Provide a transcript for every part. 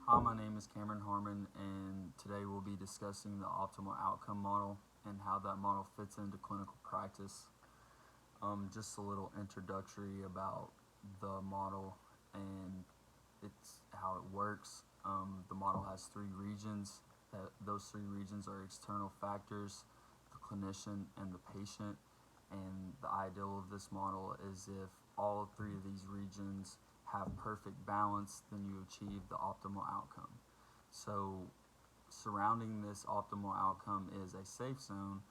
Hi, my name is Cameron Harmon, and today we'll be discussing the optimal outcome model and how that model fits into clinical practice. Just a little introductory about the model and it's how it works. The model has three regions. Those three regions are external factors, the clinician, and the patient. And the ideal of this model is if all three of these regions have perfect balance, then you achieve the optimal outcome. So, surrounding this optimal outcome is a safe zone,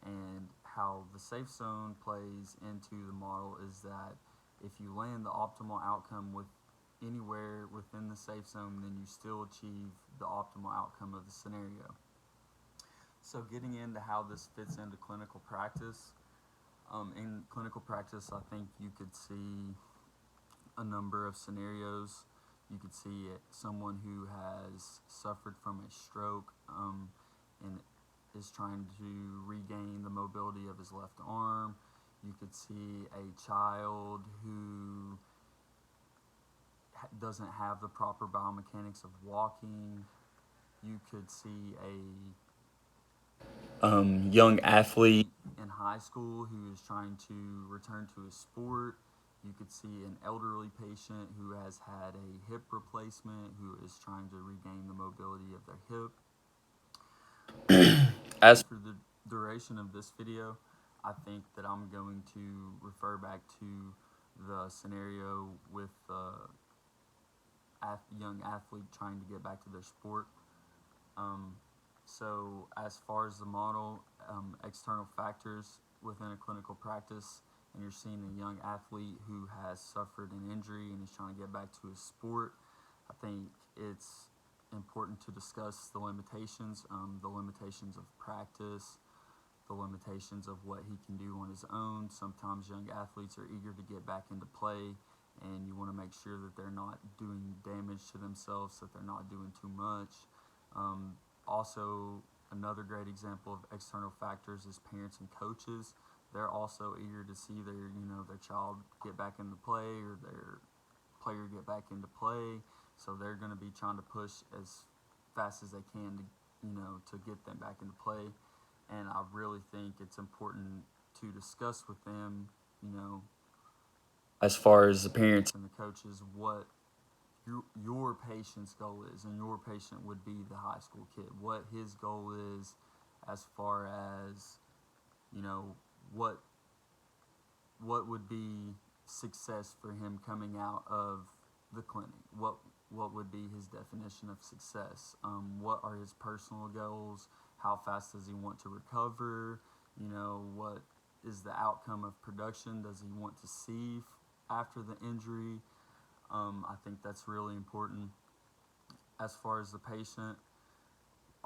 and how the safe zone plays into the model is that if you land the optimal outcome with anywhere within the safe zone, then you still achieve the optimal outcome of the scenario. So, getting into how this fits into clinical practice, in clinical practice, I think you could see a number of scenarios. You could see someone who has suffered from a stroke and is trying to regain the mobility of his left arm. You could see a child who doesn't have the proper biomechanics of walking. You could see a young athlete in high school who is trying to return to his sport. You could see an elderly patient who has had a hip replacement who is trying to regain the mobility of their hip. As for the duration of this video, I think that I'm going to refer back to the scenario with the young athlete trying to get back to their sport. Um, so, as far as the model, external factors within a clinical practice, and you're seeing a young athlete who has suffered an injury and is trying to get back to his sport, I think it's important to discuss the limitations of practice, the limitations of what he can do on his own. Sometimes young athletes are eager to get back into play, and you want to make sure that they're not doing damage to themselves, that they're not doing too much. Also, another great example of external factors is parents and coaches. They're also eager to see their child get back into play or their player get back into play. So they're going to be trying to push as fast as they can to get them back into play. And I really think it's important to discuss with them, as far as the parents and the coaches, what your patient's goal is, and your patient would be the high school kid. What his goal is, as far as you know, what what would be success for him coming out of the clinic. What would be his definition of success? What are his personal goals? How fast does he want to recover? What is the outcome of production? Does he want to see after the injury? I think that's really important. As far as the patient,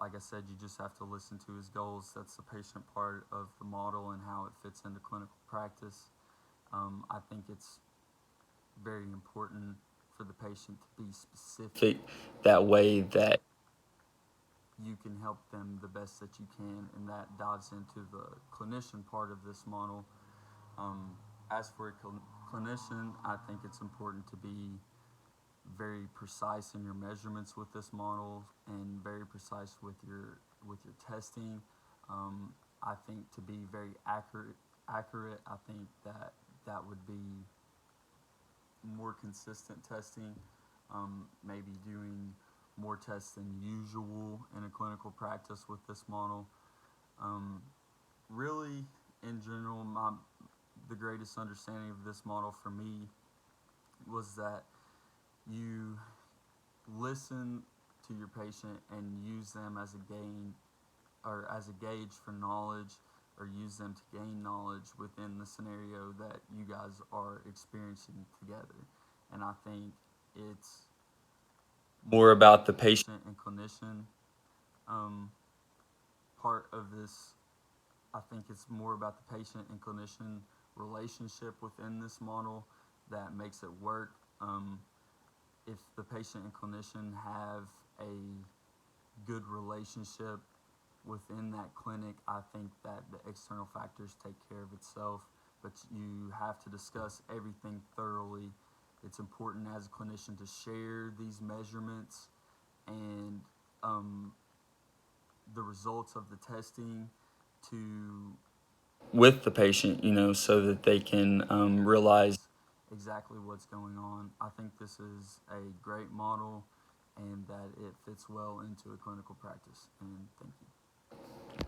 like I said, you just have to listen to his goals. That's the patient part of the model and how it fits into clinical practice. I think it's very important for the patient to be specific. That way that you can help them the best that you can, and that dives into the clinician part of this model. Um, as for a clinician, I think it's important to be very precise in your measurements with this model and very precise with your testing. I think to be very accurate, I think that would be more consistent testing, maybe doing more tests than usual in a clinical practice with this model. Um, Really, in general, the greatest understanding of this model for me was that you listen to your patient and use them as a gain or as a gauge for knowledge, or use them to gain knowledge within the scenario that you guys are experiencing together. And I think it's more about the patient and clinician um, part of this. I think it's more about the patient and clinician relationship within this model that makes it work. If the patient and clinician have a good relationship within that clinic, I think that the external factors take care of itself. But you have to discuss everything thoroughly. It's important as a clinician to share these measurements and the results of the testing to with the patient, so that they can realize exactly what's going on. I think this is a great model and that it fits well into a clinical practice. And thank you.